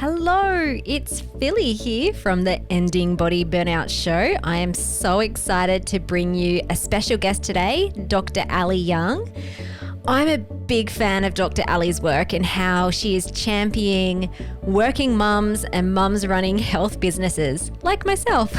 Hello, it's Philly here from the Ending Body Burnout Show. I am so excited to bring you a special guest today, Dr. Ali Young. I'm a big fan of Dr. Ali's work and how she is championing working mums and mums running health businesses like myself.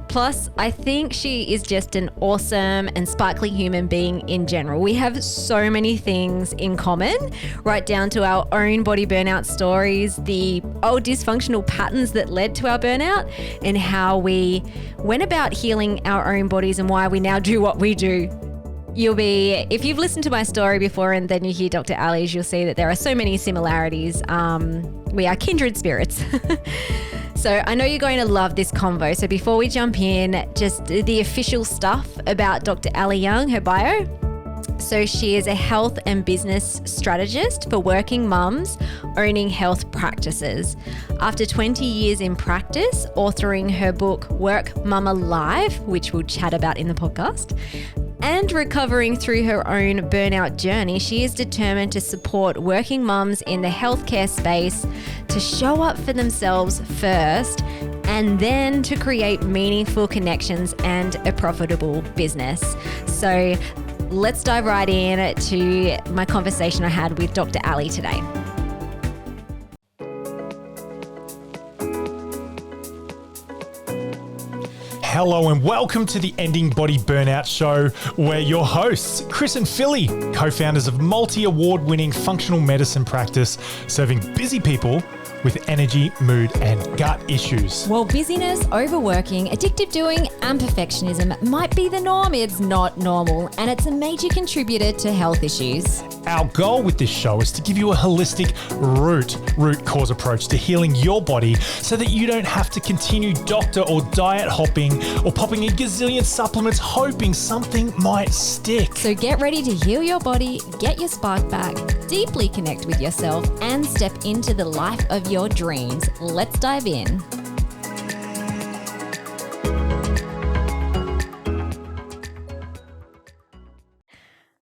Plus, I think she is just an awesome and sparkly human being in general. We have so many things in common, right down to our own body burnout stories, the old dysfunctional patterns that led to our burnout, and how we went about healing our own bodies and why we now do what we do. If you've listened to my story before and then you hear Dr. Ali's, you'll see that there are so many similarities. We are kindred spirits. So I know you're going to love this convo. So before we jump in, just the official stuff about Dr. Ali Young, her bio. So she is a health and business strategist for working mums owning health practices. After 20 years in practice, authoring her book, Work.Mama.Life, which we'll chat about in the podcast, and recovering through her own burnout journey, she is determined to support working mums in the healthcare space to show up for themselves first and then to create meaningful connections and a profitable business. So let's dive right in to my conversation I had with Dr. Ali today. Hello and welcome to the Ending Body Burnout Show. We're your hosts, Chris and Philly, co-founders of multi-award-winning functional medicine practice, serving busy people with energy, mood, and gut issues. Well, busyness, overworking, addictive doing, and perfectionism might be the norm. It's not normal, and it's a major contributor to health issues. Our goal with this show is to give you a holistic root cause approach to healing your body so that you don't have to continue doctor or diet hopping or popping a gazillion supplements hoping something might stick. So get ready to heal your body, get your spark back, deeply connect with yourself, and step into the life of your dreams. Let's dive in.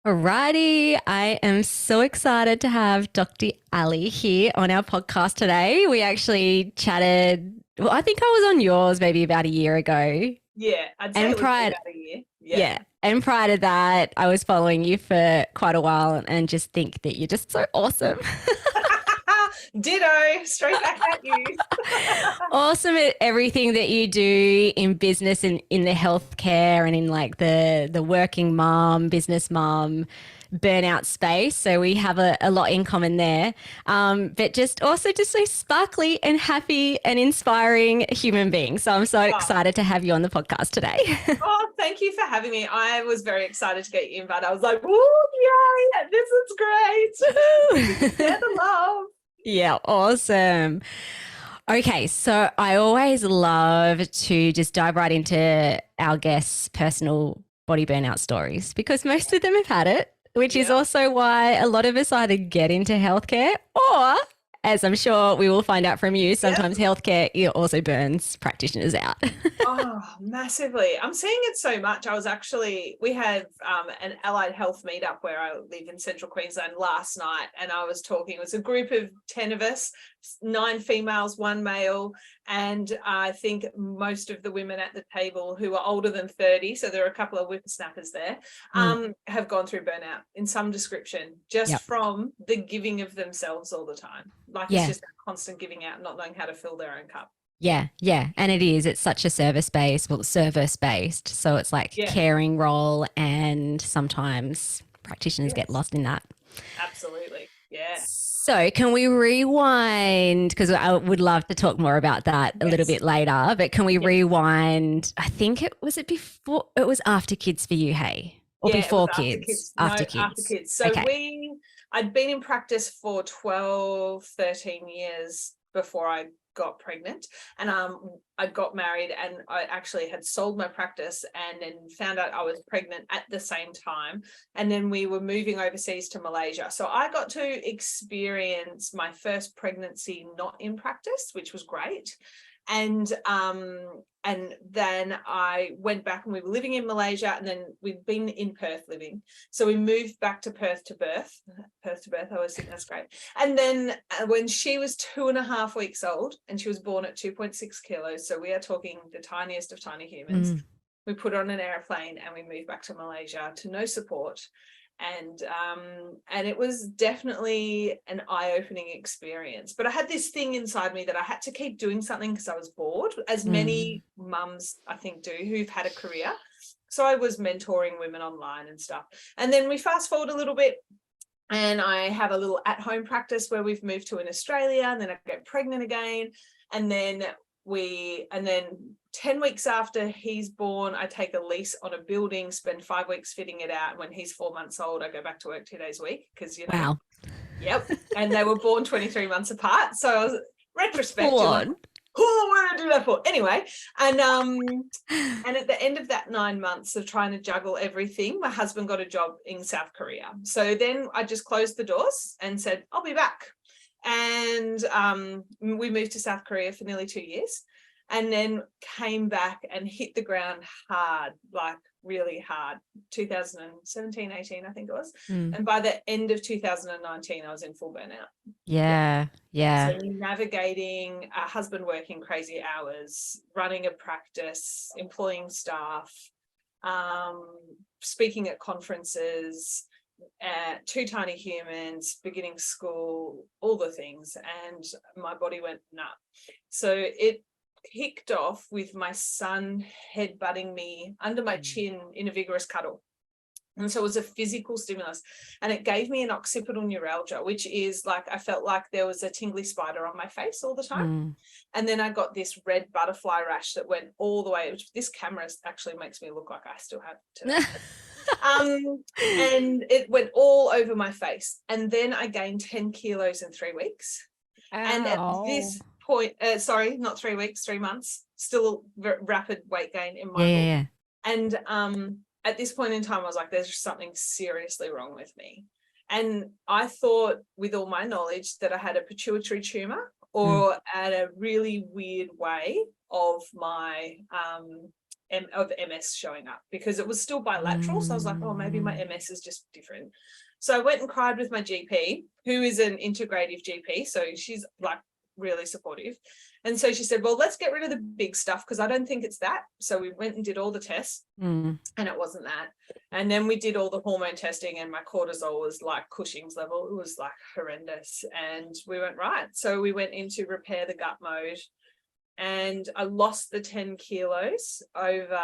Alrighty, I am so excited to have Dr. Ali here on our podcast today. We actually chatted, well, I think I was on yours maybe about a year ago. Yeah, I'd say it was about a year. Yeah. And prior to that, I was following you for quite a while and just think that you're just so awesome. Ditto, straight back at you. Awesome at everything that you do in business and in the healthcare and in like the working mom, business mom, burnout space. So we have a lot in common there. But just also just so sparkly and happy and inspiring human being. So I'm so excited to have you on the podcast today. Oh, thank you for having me. I was very excited to get you invited. I was like, oh, yay, this is great. Share the love. Yeah, awesome. Okay, so I always love to just dive right into our guests' personal body burnout stories because most of them have had it, which is also why a lot of us either get into healthcare or, as I'm sure we will find out from you, sometimes healthcare also burns practitioners out. Oh, massively. I'm seeing it so much. We had an allied health meetup where I live in central Queensland last night, and I was talking, it was a group of 10 of us, 9 females, 1 male, and I think most of the women at the table who are older than 30, so there are a couple of whippersnappers there, have gone through burnout in some description, just from the giving of themselves all the time. Like it's just a constant giving out, not knowing how to fill their own cup. Yeah. And it's such a service-based. So it's like caring role, and sometimes practitioners get lost in that. Absolutely. Yeah. So can we rewind, because I would love to talk more about that a little bit later, but can we rewind? I think it was after kids for you, hey? Or before kids? After kids. So I'd been in practice for 12, 13 years before I got pregnant, and I got married, and I actually had sold my practice and then found out I was pregnant at the same time, and then we were moving overseas to Malaysia. So I got to experience my first pregnancy not in practice, which was great. And then I went back, and we were living in Malaysia, and then we'd been in Perth living. So we moved back to Perth to birth. I always think that's great. And then when she was 2.5 weeks old, and she was born at 2.6 kilos, so we are talking the tiniest of tiny humans, we put her on an airplane and we moved back to Malaysia to no support. And it was definitely an eye-opening experience. But I had this thing inside me that I had to keep doing something because I was bored, as many mums, I think, do who've had a career. So I was mentoring women online and stuff. And then we fast forward a little bit, and I have a little at-home practice where we've moved to in Australia, and then I get pregnant again. And then 10 weeks after he's born, I take a lease on a building, spend 5 weeks fitting it out. When he's 4 months old, I go back to work 2 days a week because, you know. Wow. Yep. And they were born 23 months apart. So I was retrospect. Like, what did I do that for? Anyway, and at the end of that 9 months of trying to juggle everything, my husband got a job in South Korea. So then I just closed the doors and said, I'll be back. And we moved to South Korea for nearly 2 years, and then came back and hit the ground hard, like really hard, 2017, 18, I think it was. And by the end of 2019, I was in full burnout. Yeah. So navigating a husband working crazy hours, running a practice, employing staff, speaking at conferences, 2 tiny humans, beginning school, all the things, and my body went nuts. So it kicked off with my son headbutting me under my chin in a vigorous cuddle. And so it was a physical stimulus, and it gave me an occipital neuralgia, which is like, I felt like there was a tingly spider on my face all the time. And then I got this red butterfly rash that went all the way, which this camera actually makes me look like I still have to. And it went all over my face. And then I gained 10 kilos in 3 weeks. Ow. And at this point, sorry, not 3 weeks, 3 months, still rapid weight gain in my book. And at this point in time, I was like, there's something seriously wrong with me. And I thought, with all my knowledge, that I had a pituitary tumor or at a really weird way of my of MS showing up, because it was still bilateral. So I was like, oh, maybe my MS is just different. So I went and cried with my GP, who is an integrative GP. So she's like really supportive. And so she said, well, let's get rid of the big stuff, because I don't think it's that. So we went and did all the tests and it wasn't that. And then we did all the hormone testing, and my cortisol was like Cushing's level. It was like horrendous. And we went, right. So we went into repair the gut mode, and I lost the 10 kilos over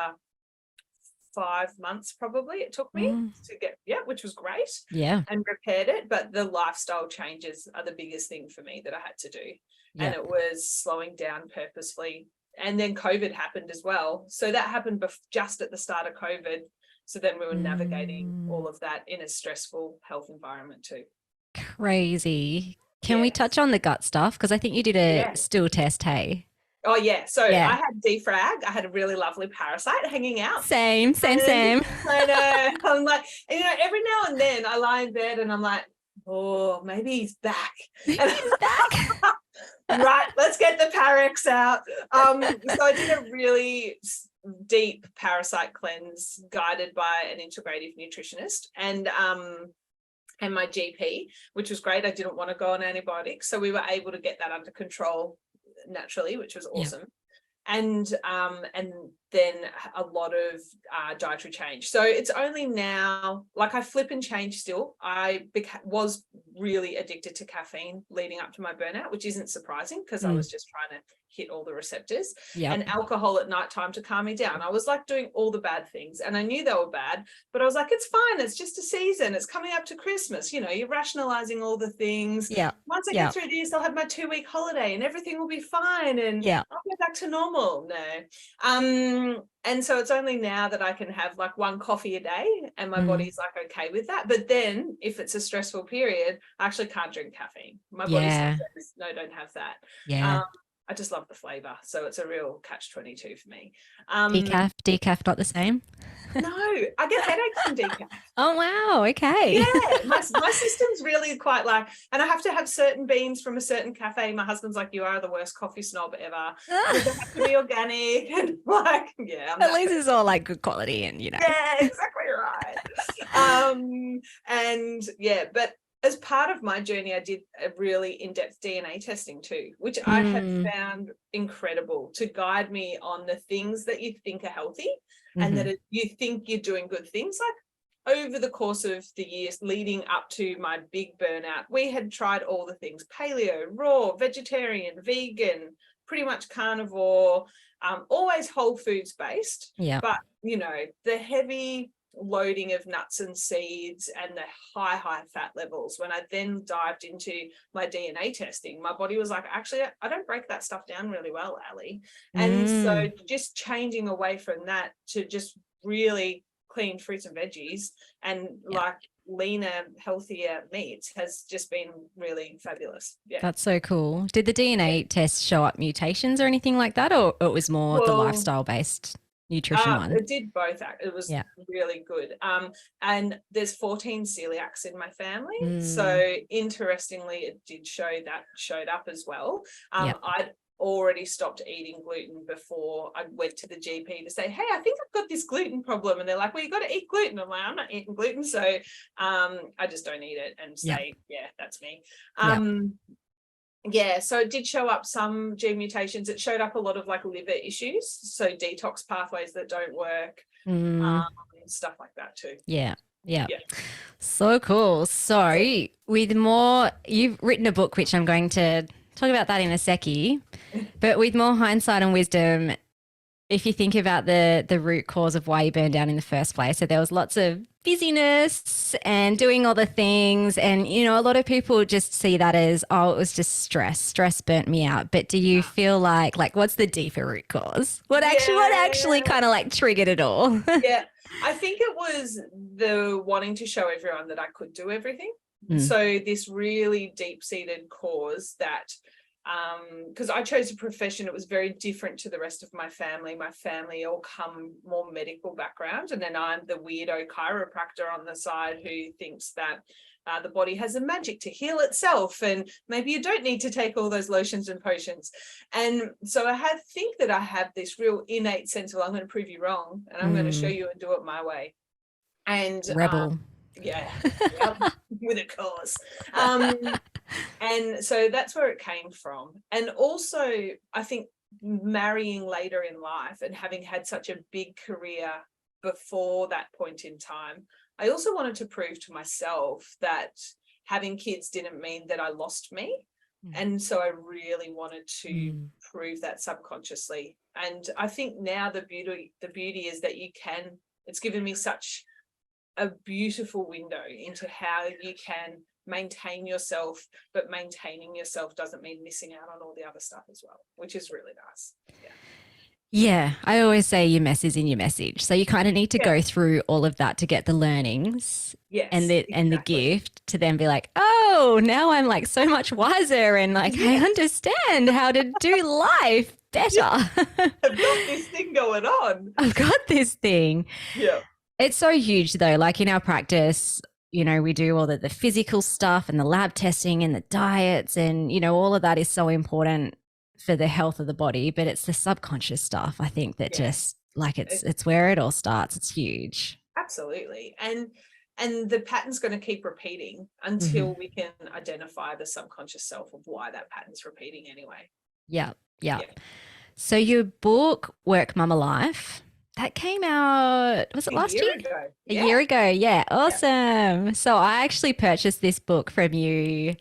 5 months, probably it took me to get, which was great. And repaired it. But the lifestyle changes are the biggest thing for me that I had to do. And it was slowing down purposefully. And then COVID happened as well. So that happened just at the start of COVID. So then we were navigating all of that in a stressful health environment too. Crazy. Can we touch on the gut stuff? Because I think you did a stool test, hey? Oh, yeah. So I had defrag. I had a really lovely parasite hanging out. Same. I know. I'm like, you know, every now and then I lie in bed and I'm like, oh, maybe he's back. He's back. Right, let's get the Parex out. So I did a really deep parasite cleanse guided by an integrative nutritionist and my GP, which was great. I didn't want to go on antibiotics, so we were able to get that under control naturally, which was awesome. And then a lot of dietary change. So it's only now, like, I flip and change still. I was really addicted to caffeine leading up to my burnout, which isn't surprising because I was just trying to hit all the receptors, and alcohol at nighttime to calm me down. I was like doing all the bad things, and I knew they were bad, but I was like, it's fine. It's just a season. It's coming up to Christmas. You know, you're rationalizing all the things. Once I get through this, I'll have my 2-week holiday and everything will be fine. And I'll go back to normal. No. And so it's only now that I can have like 1 coffee a day and my body's like okay with that. But then if it's a stressful period, I actually can't drink caffeine. My body says, no, don't have that. I just love the flavor. So it's a real catch-22 for me. Decaf, not the same? No, I get headaches from decaf. Oh, wow. Okay. Yeah, my system's really quite like, and I have to have certain beans from a certain cafe. My husband's like, you are the worst coffee snob ever. They have to be organic and like, yeah. At least it's all like good quality and, Yeah, exactly right. And yeah, but as part of my journey, I did a really in-depth DNA testing too, which I have found incredible to guide me on the things that you think are healthy and that you think you're doing good things. Like over the course of the years leading up to my big burnout, we had tried all the things: paleo, raw, vegetarian, vegan, pretty much carnivore, always whole foods based. Yeah. But, the heavy loading of nuts and seeds and the high fat levels, when I then dived into my DNA testing, my body was like, actually, I don't break that stuff down really well, Ali. And so just changing away from that to just really clean fruits and veggies and like leaner, healthier meats has just been really fabulous. Yeah, that's so cool. Did the DNA test show up mutations or anything like that, or it was more the lifestyle based nutrition one? It did both. It was really good. And there's 14 celiacs in my family. So interestingly, it did showed up as well. I'd already stopped eating gluten before I went to the GP to say, hey, I think I've got this gluten problem. And they're like, well, you got to eat gluten. I'm like, I'm not eating gluten. So I just don't eat it and say, yeah, that's me. Yeah, so it did show up some gene mutations. It showed up a lot of like liver issues, so detox pathways that don't work, stuff like that too. Yeah. So cool. So with more, you've written a book, which I'm going to talk about that in a seckie, but with more hindsight and wisdom, if you think about the root cause of why you burned down in the first place, so there was lots of busyness and doing all the things, and a lot of people just see that as, oh, it was just stress burnt me out. But do you feel like what's the deeper root cause? What actually kind of like triggered it all? Yeah, I think it was the wanting to show everyone that I could do everything. So this really deep-seated cause that because I chose a profession, it was very different to the rest of my family. My family all come more medical background, and then I'm the weirdo chiropractor on the side who thinks that the body has a magic to heal itself, and maybe you don't need to take all those lotions and potions. And so I think that I have this real innate sense of, I'm going to prove you wrong, and I'm going to show you and do it my way. And rebel. With a cause. And so that's where it came from. And also, I think marrying later in life and having had such a big career before that point in time, I also wanted to prove to myself that having kids didn't mean that I lost me. And so I really wanted to prove that subconsciously. And I think now the beauty is that it's given me such a beautiful window into how you can maintain yourself, but maintaining yourself doesn't mean missing out on all the other stuff as well, which is really nice. Yeah, I always say your mess is in your message. So you kind of need to go through all of that to get the learnings and the gift to then be like, oh, now I'm like so much wiser and like I understand how to do life better. I've got this thing going on. I've got this thing. Yeah. It's so huge though. Like in our practice, we do all the physical stuff and the lab testing and the diets and, all of that is so important for the health of the body, but it's the subconscious stuff, I think, that just like it's where it all starts. It's huge. Absolutely. And the pattern's going to keep repeating until we can identify the subconscious self of why that pattern's repeating anyway. Yeah. So your book, Work.Mama.Life, that came out, was it last year? A year ago. Yeah. Awesome. So I actually purchased this book from you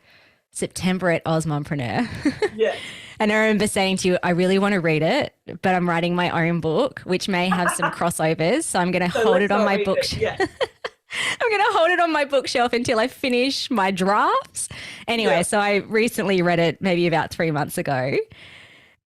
September at Osmompreneur. Yeah. And I remember saying to you, I really want to read it, but I'm writing my own book, which may have some crossovers. So I'm going to hold it on my bookshelf. Yeah. I'm going to hold it on my bookshelf until I finish my drafts. Anyway, so I recently read it maybe about 3 months ago.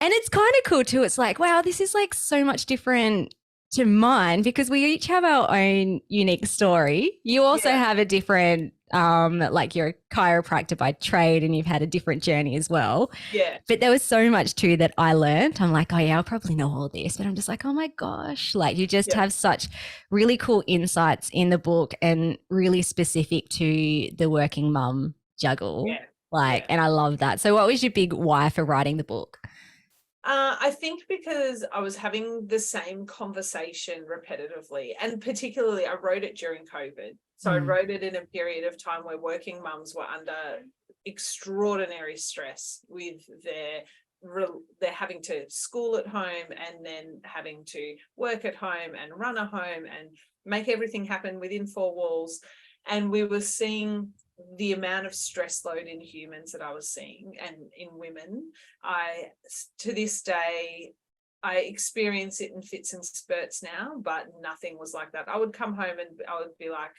And it's kind of cool too. It's like, wow, this is like so much different to mine because we each have our own unique story. You also have a different like you're a chiropractor by trade and you've had a different journey as well. Yeah. But there was so much too that I learned. I'm like, oh yeah, I'll probably know all this, but I'm just like, oh my gosh, like you just have such really cool insights in the book and really specific to the working mum juggle. Yeah. And I love that. So what was your big why for writing the book? I think because I was having the same conversation repetitively, and particularly I wrote it during COVID. So I wrote it in a period of time where working mums were under extraordinary stress with they're having to school at home and then having to work at home and run a home and make everything happen within four walls. And we were seeing the amount of stress load in humans that I was seeing and in women. To this day, I experience it in fits and spurts now, but nothing was like that. I would come home and I would be like,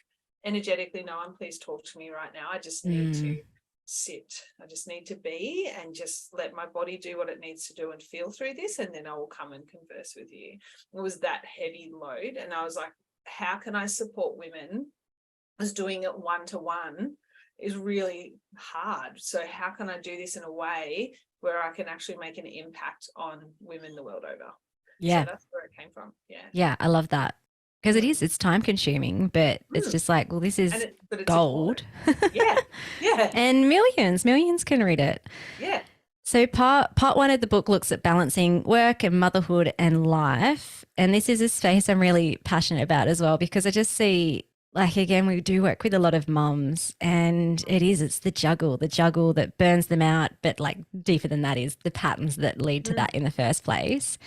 energetically, no one please talk to me right now. I just need to sit. I just need to be and just let my body do what it needs to do and feel through this, and then I will come and converse with you. It was that heavy load, and I was like, how can I support women? As doing it one-to-one is really hard. So how can I do this in a way where I can actually make an impact on women the world over? Yeah. So that's where it came from. Yeah. Yeah, I love that. Because it's time consuming, but it's just like, well, this is gold. Yeah. Yeah. And millions can read it. Yeah. So part one of the book looks at balancing work and motherhood and life. And this is a space I'm really passionate about as well, because I just see, like, again, we do work with a lot of mums, and it's the juggle that burns them out. But like deeper than that is the patterns that lead to that in the first place.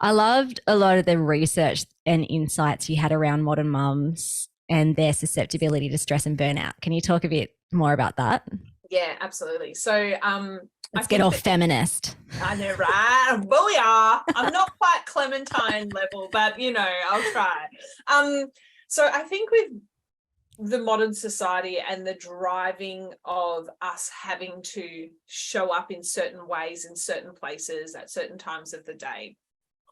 I loved a lot of the research and insights you had around modern mums and their susceptibility to stress and burnout. Can you talk a bit more about that? Yeah, absolutely. So let's get all feminist. I know, right? Booyah. I'm not quite Clementine level, but I'll try. So I think with the modern society and the driving of us having to show up in certain ways in certain places at certain times of the day,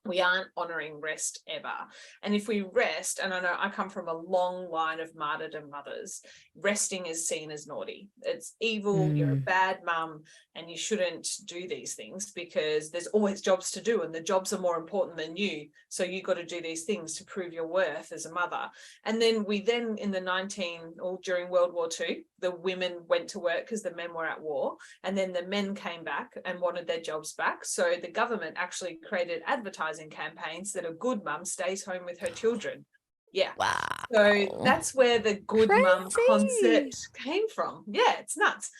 we aren't honouring rest ever. And if we rest, and I know I come from a long line of martyrdom mothers, resting is seen as naughty. It's evil, you're a bad mum, and you shouldn't do these things because there's always jobs to do and the jobs are more important than you. So you've got to do these things to prove your worth as a mother. And then in the during World War II, the women went to work because the men were at war, and then the men came back and wanted their jobs back. So the government actually created advertising campaigns that a good mum stays home with her children. Yeah. Wow. So that's where the good mum concept came from. Yeah, it's nuts.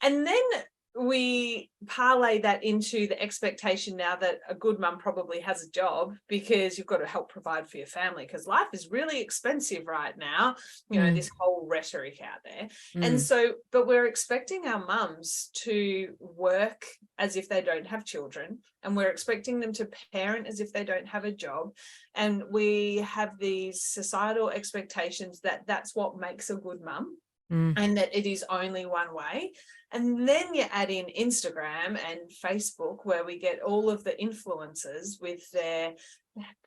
And then we parlay that into the expectation now that a good mum probably has a job, because you've got to help provide for your family, because life is really expensive right now, this whole rhetoric out there. And so, but we're expecting our mums to work as if they don't have children, and we're expecting them to parent as if they don't have a job. And we have these societal expectations that that's what makes a good mum. And that it is only one way. And then you add in Instagram and Facebook, where we get all of the influencers with their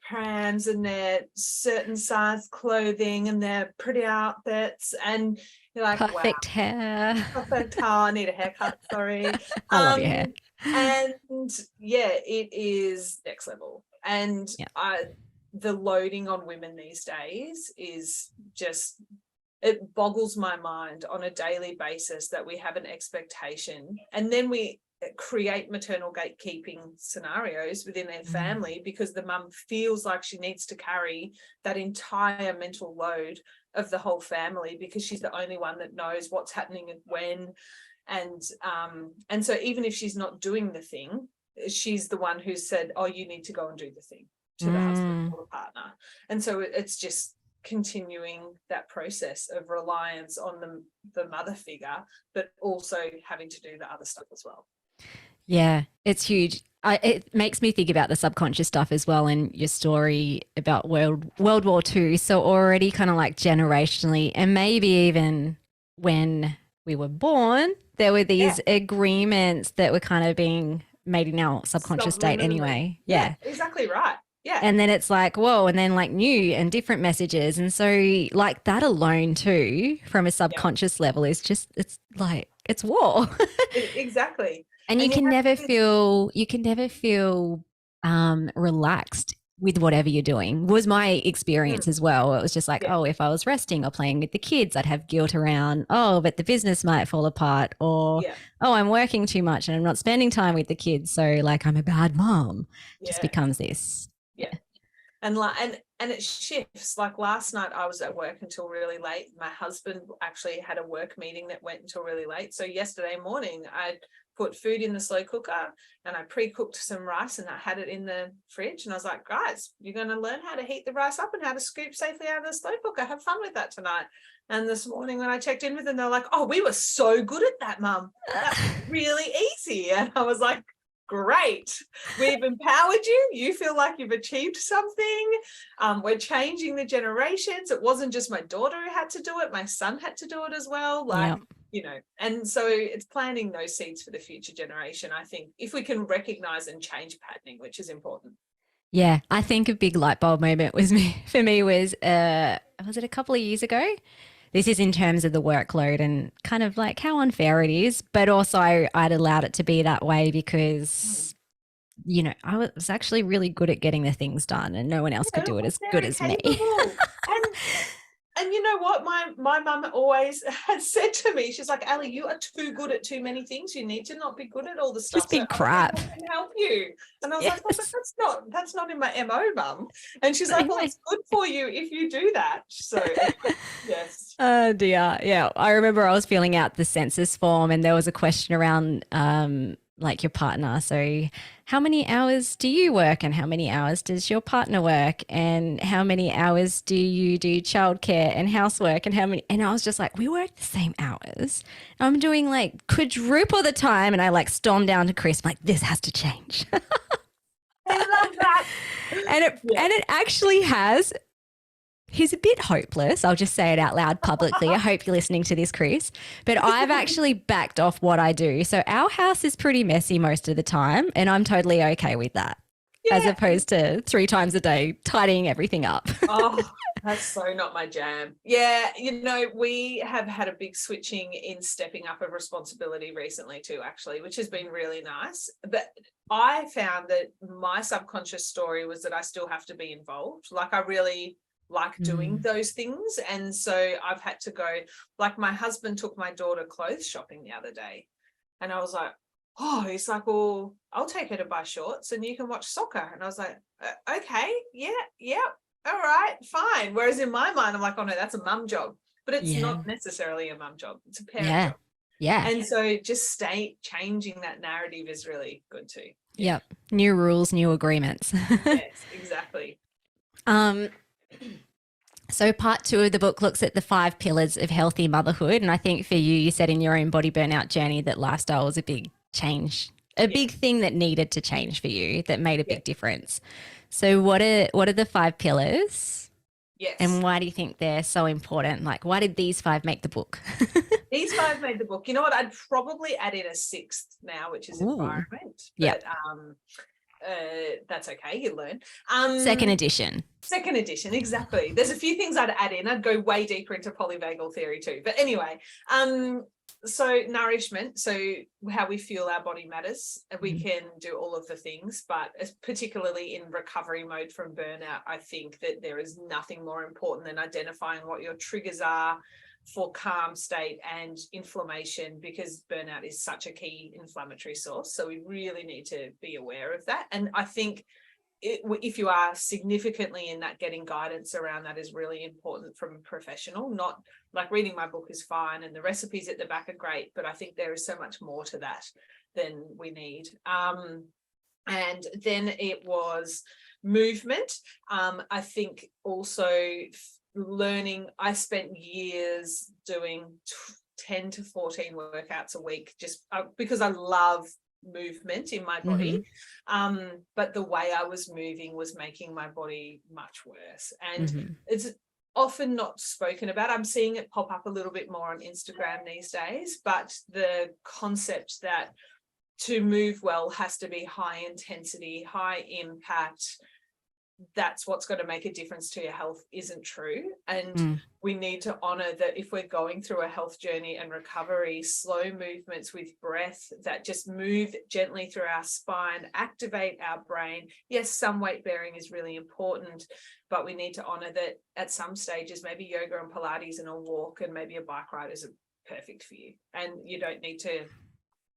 prams and their certain size clothing and their pretty outfits, and you're like, perfect hair. Perfect hair. I need a haircut, sorry. I love your hair. And yeah, it is next level. And the loading on women these days is just, it boggles my mind on a daily basis that we have an expectation, and then we create maternal gatekeeping scenarios within their family because the mum feels like she needs to carry that entire mental load of the whole family because she's the only one that knows what's happening and when. And so even if she's not doing the thing, she's the one who said, oh, you need to go and do the thing to the husband or the partner. And so it's just continuing that process of reliance on the mother figure, but also having to do the other stuff as well. Yeah, it's huge. It makes me think about the subconscious stuff as well in your story about World War II. So already kind of like generationally, and maybe even when we were born, there were these agreements that were kind of being made in our subconscious state anyway. Yeah, exactly right. Yeah. And then it's like, whoa, and then like new and different messages. And so like that alone too, from a subconscious level is just, it's like, it's war. Exactly. And you can never feel, relaxed with whatever you're doing, was my experience as well. It was just like, oh, if I was resting or playing with the kids, I'd have guilt around, oh, but the business might fall apart, or, oh, I'm working too much and I'm not spending time with the kids. So like I'm a bad mom. Just becomes this. Yeah. And it shifts. Like last night I was at work until really late. My husband actually had a work meeting that went until really late. So yesterday morning I put food in the slow cooker and I pre-cooked some rice and I had it in the fridge, and I was like, guys, you're going to learn how to heat the rice up and how to scoop safely out of the slow cooker. Have fun with that tonight. And this morning when I checked in with them, they're like, oh, we were so good at that, Mum. That's really easy. And I was like, great, we've empowered you. You feel like you've achieved something. We're changing the generations. It wasn't just my daughter who had to do it. My son had to do it as well. Like, you know, and so it's planting those seeds for the future generation. I think if we can recognize and change patterning, which is important. Yeah, I think a big light bulb moment was was it a couple of years ago? This is in terms of the workload and kind of like how unfair it is, but also I'd allowed it to be that way because, you know, I was actually really good at getting the things done and no one else could do it as good as me. And you know what? My mum always has said to me, she's like, Ali, you are too good at too many things. You need to not be good at all the stuff. Just big crap. I can help you. And I was like, but that's not in my MO, Mum. And she's like, well, it's good for you if you do that. So yes. Oh dear. Yeah. I remember I was filling out the census form and there was a question around like your partner. So how many hours do you work and how many hours does your partner work and how many hours do you do childcare and housework and how many, and I was just like, we work the same hours. I'm doing like quadruple the time. And I like stormed down to Chris, I'm like, this has to change. I love that. And it actually has. He's a bit hopeless. I'll just say it out loud publicly. I hope you're listening to this, Chris. But I've actually backed off what I do. So our house is pretty messy most of the time and I'm totally okay with that, as opposed to 3 times a day tidying everything up. Oh, that's so not my jam. Yeah, you know, we have had a big switching in stepping up of responsibility recently too, actually, which has been really nice. But I found that my subconscious story was that I still have to be involved. Like I really like doing those things. And so I've had to go, like my husband took my daughter clothes shopping the other day. And I was like, oh, he's like, well, I'll take her to buy shorts and you can watch soccer. And I was like, okay, yeah, all right, fine. Whereas in my mind, I'm like, oh no, that's a mum job. But it's not necessarily a mum job. It's a parent job. Yeah. And so just changing that narrative is really good too. Yep. New rules, new agreements. Yes, exactly. So part 2 of the book looks at the 5 pillars of healthy motherhood. And I think for you said in your own body burnout journey that lifestyle was a big change, big thing that needed to change for you that made a big difference. So what are the 5 pillars? Yes. And why do you think they're so important? Like, why did these 5 make the book? These 5 made the book. You know what? I'd probably add in a 6th now, which is environment. But, that's okay, you learn. Second edition, exactly. There's a few things I'd add in. I'd go way deeper into polyvagal theory too. But anyway, so nourishment, so how we fuel our body matters. We can do all of the things, but particularly in recovery mode from burnout, I think that there is nothing more important than identifying what your triggers are for calm state and inflammation, because burnout is such a key inflammatory source. So we really need to be aware of that. And I think if you are significantly in that, getting guidance around that is really important from a professional. Not like reading my book is fine and the recipes at the back are great, but I think there is so much more to that than we need. And then it was movement. I think also learning. I spent years doing 10 to 14 workouts a week just because I love movement in my body. But the way I was moving was making my body much worse. And it's often not spoken about. I'm seeing it pop up a little bit more on Instagram these days, but the concept that to move well has to be high intensity, high impact, that's what's going to make a difference to your health isn't true. And we need to honor that if we're going through a health journey and recovery, slow movements with breath that just move gently through our spine, activate our brain. Yes, some weight bearing is really important, but we need to honor that at some stages, maybe yoga and Pilates and a walk and maybe a bike ride is perfect for you. And you don't need to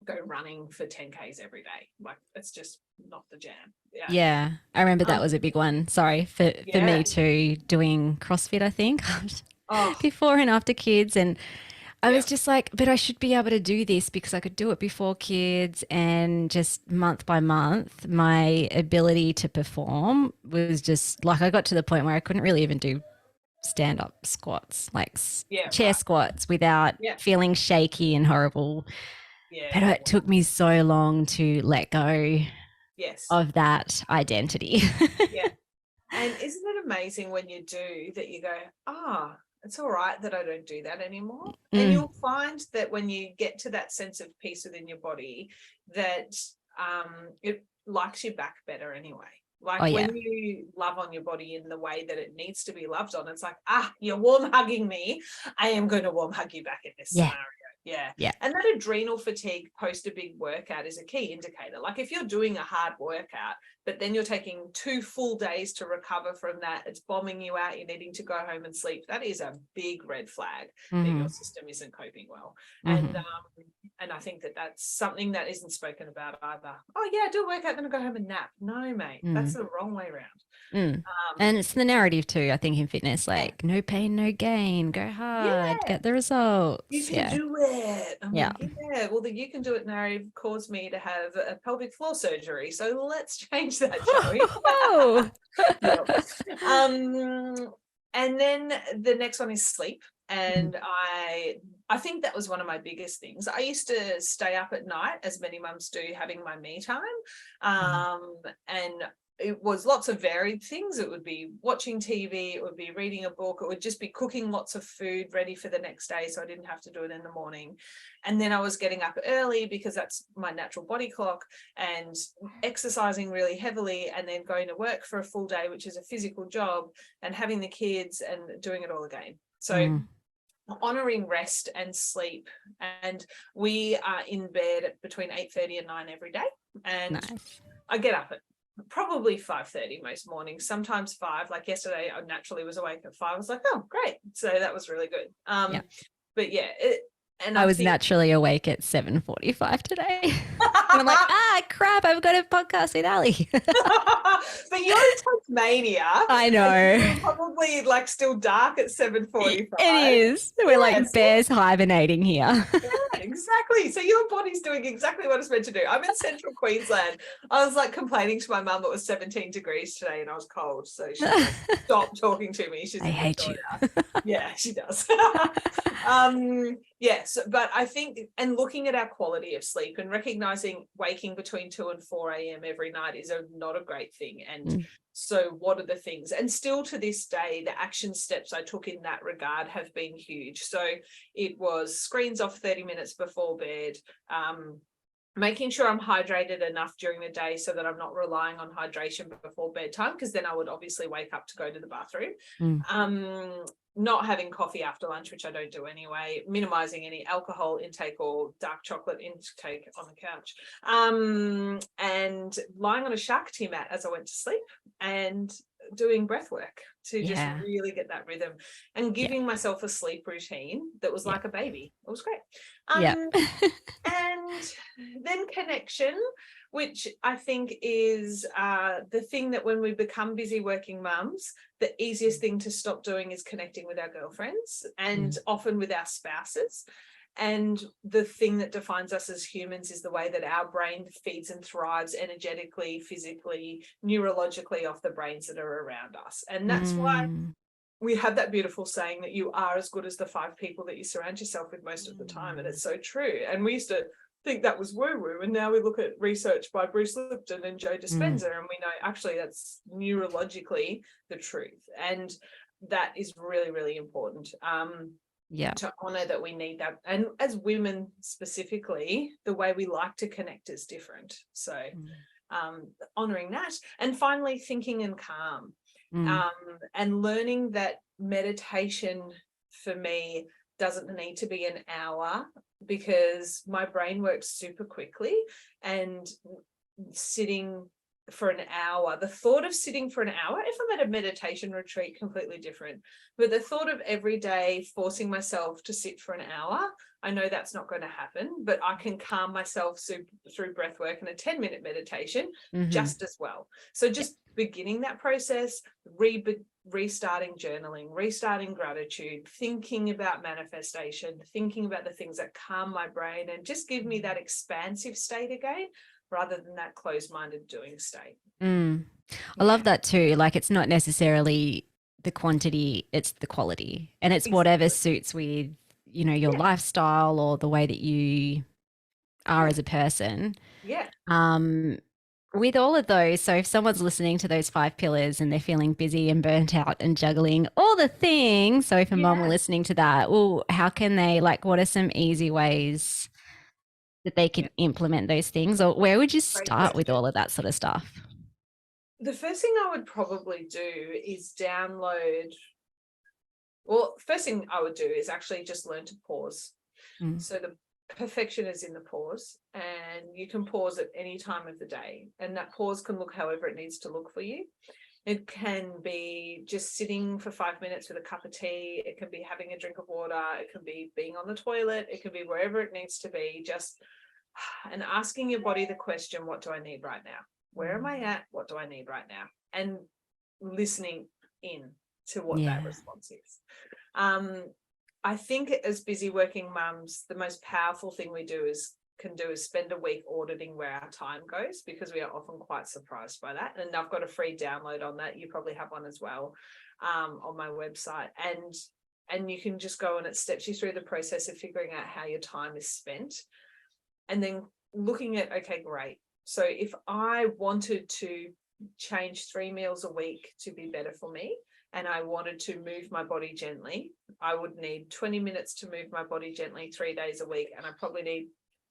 go running for 10Ks every day. Like, it's just not the jam. Yeah. I remember that was a big one. Sorry, for me too, doing CrossFit, I think, before and after kids. And I was just like, but I should be able to do this because I could do it before kids. And just month by month, my ability to perform was just like, I got to the point where I couldn't really even do stand-up squats, like chair squats without feeling shaky and horrible. But it took me so long to let go of that identity. And isn't it amazing when you do that, you go, it's all right that I don't do that anymore. And you'll find that when you get to that sense of peace within your body, that it likes you back better anyway. Like when you love on your body in the way that it needs to be loved on, it's like, you're warm hugging me. I am going to warm hug you back in this scenario. Yeah. And that adrenal fatigue post a big workout is a key indicator. Like if you're doing a hard workout, but then you're taking 2 full days to recover from that, it's bombing you out, you're needing to go home and sleep. That is a big red flag that your system isn't coping well. And I think that that's something that isn't spoken about either. Oh yeah, I do a workout, then I go home and nap. No, mate, that's the wrong way around. And it's the narrative too, I think, in fitness, like no pain, no gain, go hard, get the results. You can do it. I'm like, well, the you can do it narrative caused me to have a pelvic floor surgery. So let's change that, shall we? And then the next one is sleep. And I think that was one of my biggest things. I used to stay up at night, as many mums do, having my me time. And it was lots of varied things. It would be watching TV, it would be reading a book, it would just be cooking lots of food ready for the next day so I didn't have to do it in the morning. And then I was getting up early because that's my natural body clock, and exercising really heavily, and then going to work for a full day, which is a physical job, and having the kids and doing it all again. So honoring rest and sleep. And we are in bed at between 8:30 and 9 every day. And I get up at probably 5:30 most mornings, sometimes 5. Like yesterday, I naturally was awake at 5. I was like, oh, great. So that was really good. But and I was naturally awake at 7:45 today. And I'm like, crap, I've got a podcast with Ali. But you're in Tasmania. I know. It's probably like still dark at 7:45. It is. We're like bears hibernating here. Exactly. So your body's doing exactly what it's meant to do. I'm in central Queensland. I was like complaining to my mum it was 17 degrees today and I was cold. So she stopped talking to me. She's I hate you. Yeah, she does. Yes, but I think, and looking at our quality of sleep and recognizing waking between 2 and 4 a.m. every night is not a great thing. And so what are the things? And still to this day, the action steps I took in that regard have been huge. So it was screens off 30 minutes before bed, making sure I'm hydrated enough during the day so that I'm not relying on hydration before bedtime, because then I would obviously wake up to go to the bathroom. Not having coffee after lunch, which I don't do anyway, minimizing any alcohol intake or dark chocolate intake on the couch, and lying on a shark tea mat as I went to sleep, and doing breath work to just really get that rhythm, and giving myself a sleep routine that was like a baby. It was great. And then connection, which I think is the thing that when we become busy working mums, the easiest thing to stop doing is connecting with our girlfriends and often with our spouses. And the thing that defines us as humans is the way that our brain feeds and thrives energetically, physically, neurologically off the brains that are around us. And that's why we have that beautiful saying that you are as good as the 5 people that you surround yourself with most of the time. And it's so true. And we used to think that was woo-woo, and now we look at research by Bruce Lipton and Joe Dispenza and we know actually that's neurologically the truth, and that is really, really important to honor that we need that. And as women specifically, the way we like to connect is different. So honoring that. And finally, thinking and calm, Mm. and learning that meditation for me doesn't need to be an hour, because my brain works super quickly, and sitting for an hour, the thought of sitting for an hour, if I'm at a meditation retreat, completely different, but the thought of every day forcing myself to sit for an hour, I know that's not going to happen, but I can calm myself through breath work and a 10-minute meditation just as well. So just beginning that process, restarting journaling, restarting gratitude, thinking about manifestation, thinking about the things that calm my brain and just give me that expansive state again, rather than that closed-minded doing state. I love that too. Like, it's not necessarily the quantity, it's the quality, and it's whatever suits with, you know, your lifestyle or the way that you are as a person. With all of those, so if someone's listening to those 5 pillars and they're feeling busy and burnt out and juggling all the things, so if a mum were listening to that, well, how can they, like, what are some easy ways that they can implement those things, or where would you start with all of that sort of stuff? The first thing I would probably do is first thing I would do is actually just learn to pause. So the perfection is in the pause, and you can pause at any time of the day, and that pause can look however it needs to look for you. It can be just sitting for 5 minutes with a cup of tea. It can be having a drink of water. It can be being on the toilet. It can be wherever it needs to be, and asking your body the question, what do I need right now? Where am I at? What do I need right now? And listening in to what that response is. I think as busy working mums, the most powerful thing we can do is spend a week auditing where our time goes, because we are often quite surprised by that. And I've got a free download on that. You probably have one as well, on my website. And you can just go, and it steps you through the process of figuring out how your time is spent. And then looking at, okay, great. So if I wanted to change 3 meals a week to be better for me, and I wanted to move my body gently, I would need 20 minutes to move my body gently 3 days a week. And I probably need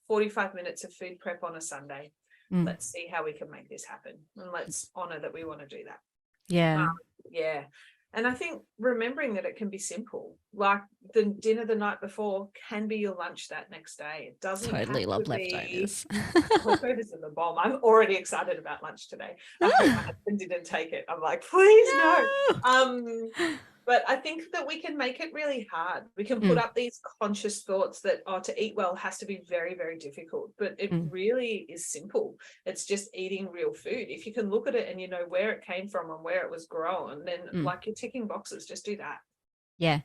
45 minutes of food prep on a Sunday. Let's see how we can make this happen. And let's honor that we want to do that. Yeah. And I think remembering that it can be simple, like the dinner the night before can be your lunch that next day. It doesn't Totally have love to leftovers. Leftovers are the bomb. I'm already excited about lunch today. I hope my husband didn't take it. I'm like, please no. But I think that we can make it really hard. We can put up these conscious thoughts that, to eat well has to be very, very difficult. But it really is simple. It's just eating real food. If you can look at it and you know where it came from and where it was grown, then like you're ticking boxes, just do that. Yeah.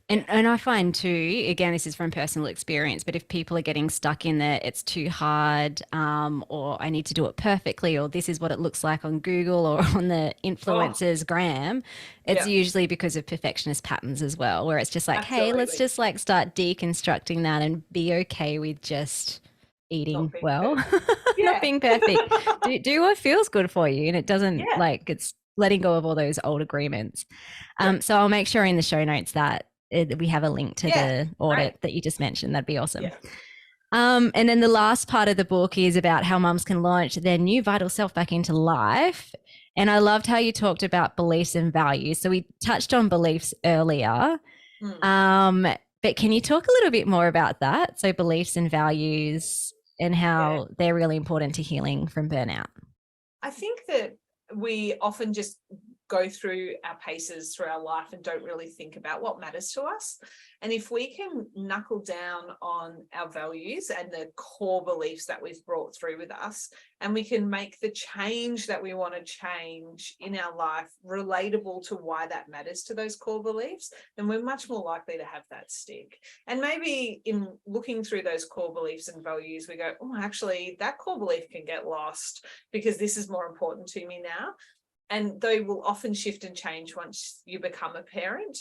And I find too, again, this is from personal experience, but if people are getting stuck in that it's too hard, or I need to do it perfectly, or this is what it looks like on Google or on the influencers gram, it's usually because of perfectionist patterns as well, where it's just like, hey, let's just like start deconstructing that and be okay with just eating well, not being perfect. do what feels good for you. And it doesn't like, it's letting go of all those old agreements. So I'll make sure in the show notes that we have a link to the audit that you just mentioned. That'd be awesome. And then the last part of the book is about how mums can launch their new vital self back into life. And I loved how you talked about beliefs and values. So we touched on beliefs earlier. But can you talk a little bit more about that? So beliefs and values and how they're really important to healing from burnout. I think that we often just go through our paces through our life and don't really think about what matters to us. And if we can knuckle down on our values and the core beliefs that we've brought through with us, and we can make the change that we want to change in our life relatable to why that matters to those core beliefs, then we're much more likely to have that stick. And maybe in looking through those core beliefs and values, we go, oh, actually, that core belief can get lost because this is more important to me now. And they will often shift and change once you become a parent.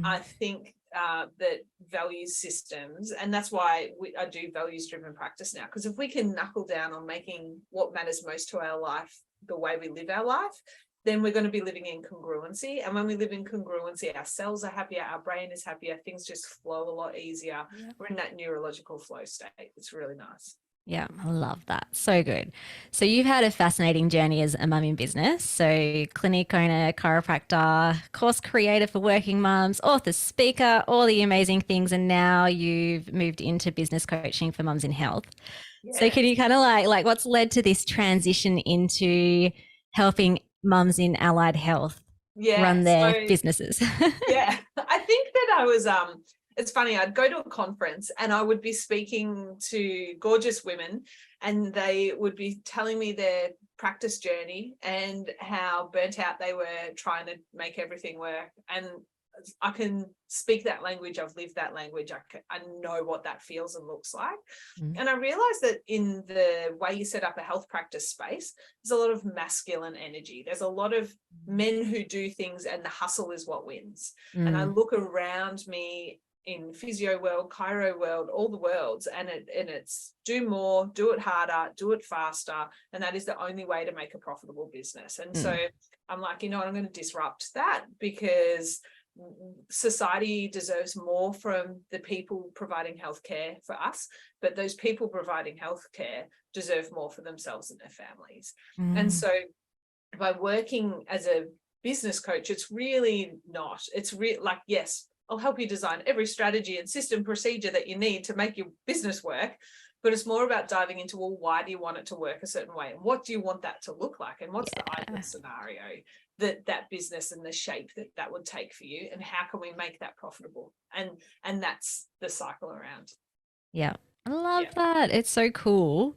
I think that values systems, and that's why I do values-driven practice now, because if we can knuckle down on making what matters most to our life the way we live our life, then we're going to be living in congruency. And when we live in congruency, our cells are happier, our brain is happier, things just flow a lot easier. We're in that neurological flow state. It's really nice. Yeah, I love that. So good. So you've had a fascinating journey as a mum in business. So clinic owner, chiropractor, course creator for working mums, author, speaker, all the amazing things. And now you've moved into business coaching for mums in health. So can you Yes. kind of like what's led to this transition into helping mums in allied health Yeah. run their So businesses? yeah, I think that I was it's funny, I'd go to a conference and I would be speaking to gorgeous women and they would be telling me their practice journey and how burnt out they were trying to make everything work. And I can speak that language, I've lived that language, I know what that feels and looks like. Mm. And I realized that in the way you set up a health practice space, there's a lot of masculine energy. There's a lot of men who do things and the hustle is what wins. And I Mm. look around me in physio world, chiro world, all the worlds, and it's do more, do it harder, do it faster, and that is the only way to make a profitable business. And so I'm like, you know what, I'm going to disrupt that because society deserves more from the people providing healthcare for us, but those people providing healthcare deserve more for themselves and their families. And so by working as a business coach, it's really not, it's like, yes, I'll help you design every strategy and system procedure that you need to make your business work. But it's more about diving into, well, why do you want it to work a certain way? And what do you want that to look like? And what's the ideal scenario that business and the shape that would take for you? And how can we make that profitable? And that's the cycle around. Yeah. I love that. It's so cool.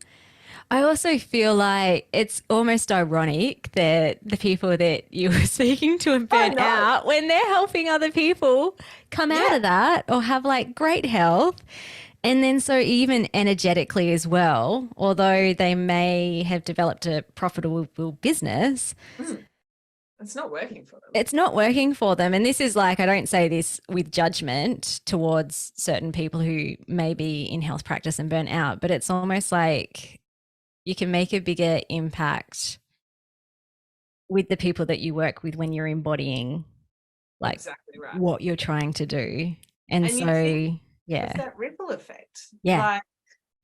I also feel like it's almost ironic that the people that you were speaking to and burnt out, when they're helping other people come out of that or have like great health. And then so even energetically as well, although they may have developed a profitable business, it's not working for them. It's not working for them. And this is like, I don't say this with judgment towards certain people who may be in health practice and burnt out, but it's almost like you can make a bigger impact with the people that you work with when you're embodying like exactly right. what you're trying to do. And so, yeah. It's that ripple effect. Yeah. Like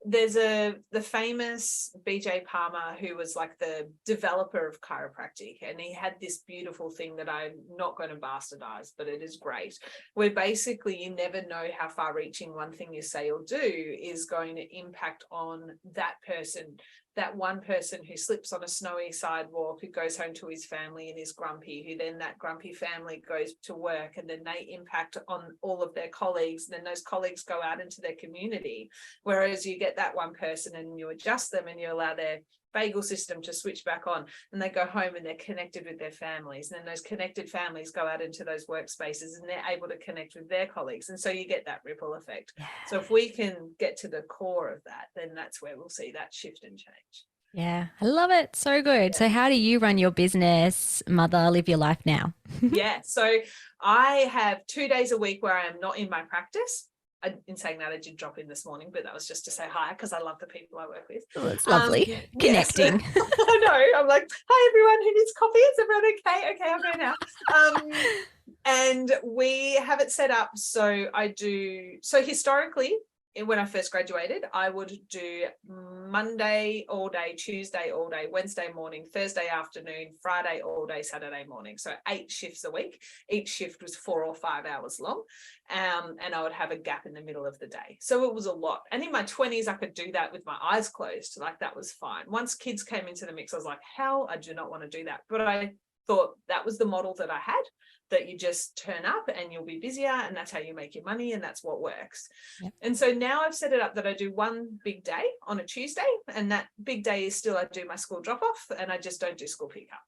there's the famous BJ Palmer who was like the developer of chiropractic, and he had this beautiful thing that I'm not going to bastardize, but it is great, where basically you never know how far reaching one thing you say or do is going to impact on that person. That one person who slips on a snowy sidewalk, who goes home to his family and is grumpy, who then that grumpy family goes to work and then they impact on all of their colleagues, and then those colleagues go out into their community. Whereas you get that one person and you adjust them and you allow their vagal system to switch back on, and they go home and they're connected with their families, and then those connected families go out into those workspaces and they're able to connect with their colleagues, and so you get that ripple effect. So if we can get to the core of that, then that's where we'll see that shift and change. Yeah, I love it. So good. So how do you run your business, Mother Live Your Life now? So I have 2 days a week where I am not in my practice. In saying that, I did drop in this morning, but that was just to say hi because I love the people I work with. Oh, it's lovely. Connecting. Yes. I know. I'm like, hi, everyone who needs coffee. Is everyone okay? Okay, I'll go now. And we have it set up. So historically, when I first graduated, I would do Monday all day, Tuesday all day, Wednesday morning, Thursday afternoon, Friday all day, Saturday morning. So 8 shifts a week. Each shift was 4 or 5 hours long. And I would have a gap in the middle of the day. So it was a lot. And in my 20s, I could do that with my eyes closed. Like that was fine. Once kids came into the mix, I was like, hell, I do not want to do that. But I thought that was the model that I had, that you just turn up and you'll be busier and that's how you make your money and that's what works. Yep. And so now I've set it up that I do one big day on a Tuesday, and that big day is still I do my school drop off and I just don't do school pickup.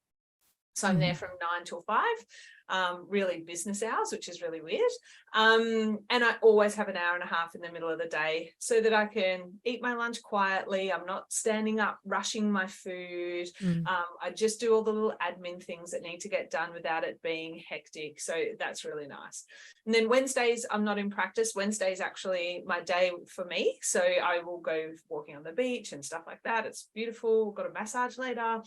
So I'm there from 9 till 5, really business hours, which is really weird. And I always have an hour and a half in the middle of the day so that I can eat my lunch quietly. I'm not standing up, rushing my food. I just do all the little admin things that need to get done without it being hectic. So that's really nice. And then Wednesdays, I'm not in practice. Wednesday's actually my day for me. So I will go walking on the beach and stuff like that. It's beautiful. Got a massage later.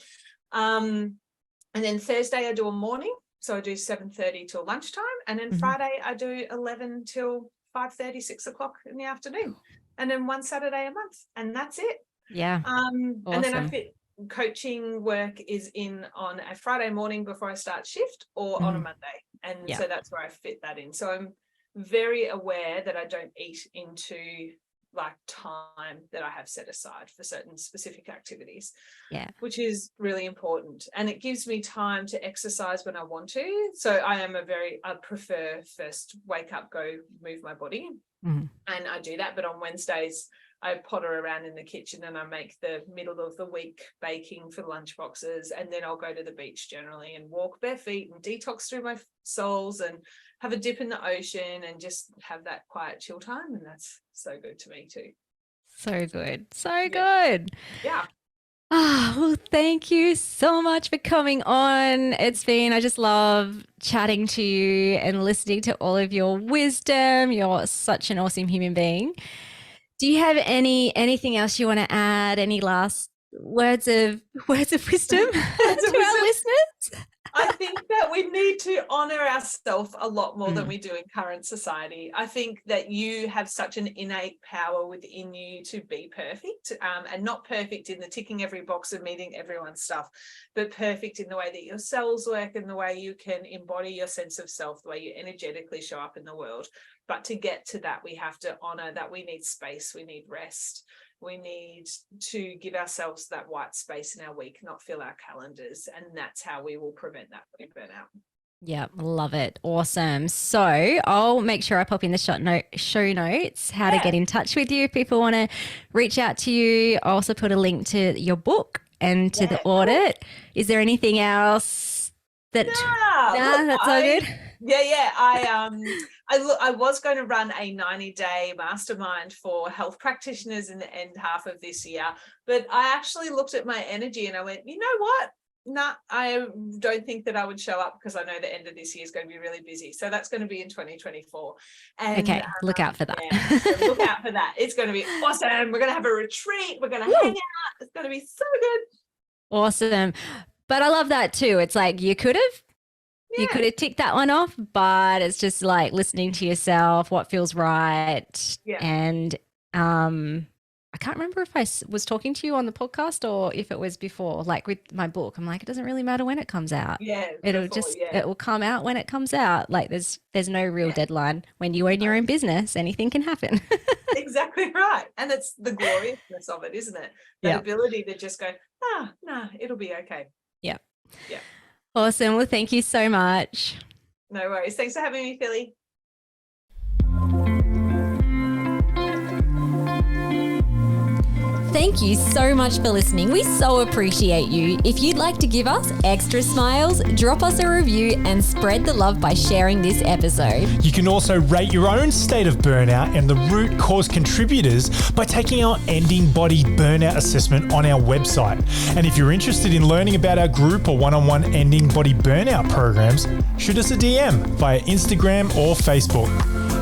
And then Thursday I do a morning. So I do 7:30 till lunchtime. And then Friday I do 11 till 5:30, 6 o'clock in the afternoon. And then one Saturday a month. And that's it. Yeah. And then I Awesome. fit coaching work is in on a Friday morning before I start shift or on a Monday. And so that's where I fit that in. So I'm very aware that I don't eat into like time that I have set aside for certain specific activities, which is really important. And it gives me time to exercise when I want to. So I prefer first wake up, go move my body. And I do that. But on Wednesdays, I potter around in the kitchen and I make the middle of the week baking for lunch boxes. And then I'll go to the beach generally and walk bare feet and detox through my soles and have a dip in the ocean and just have that quiet chill time. And that's so good to me too. So good. So good. Yeah. Well, thank you so much for coming on. I just love chatting to you and listening to all of your wisdom. You're such an awesome human being. Do you have anything else you want to add? Any last words of wisdom to our listeners? I think that we need to honor ourselves a lot more than we do in current society. I think that you have such an innate power within you to be perfect, and not perfect in the ticking every box and meeting everyone's stuff, but perfect in the way that your cells work and the way you can embody your sense of self, the way you energetically show up in the world. But to get to that, we have to honor that we need space, we need rest. We need to give ourselves that white space in our week, not fill our calendars. And that's how we will prevent that burnout. Yeah, love it. Awesome. So I'll make sure I pop in the show notes how to get in touch with you if people want to reach out to you. I'll also put a link to your book and to the audit. Is there anything else that... No, that's all good. Yeah. I was going to run a 90-day mastermind for health practitioners in the end half of this year, but I actually looked at my energy and I went, you know what? No, I don't think that I would show up because I know the end of this year is going to be really busy. So that's going to be in 2024. And, okay, look out for that. So look out for that. It's going to be awesome. We're going to have a retreat. We're going to hang out. It's going to be so good. Awesome. But I love that too. It's like you could have ticked that one off, but it's just like listening to yourself, what feels right. Yeah. And I can't remember if I was talking to you on the podcast or if it was before, like with my book. I'm like, it doesn't really matter when it comes out. Yeah. It will come out when it comes out. Like there's no real deadline. When you own your own business, anything can happen. Exactly right. And it's the gloriousness of it, isn't it? The ability to just go, it'll be okay. Yeah. Yeah. Awesome. Well, thank you so much. No worries. Thanks for having me, Philly. Thank you so much for listening. We so appreciate you. If you'd like to give us extra smiles, drop us a review and spread the love by sharing this episode. You can also rate your own state of burnout and the root cause contributors by taking our Ending Body Burnout assessment on our website. And if you're interested in learning about our group or one-on-one Ending Body Burnout programs, shoot us a DM via Instagram or Facebook.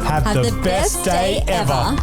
Have the best day ever.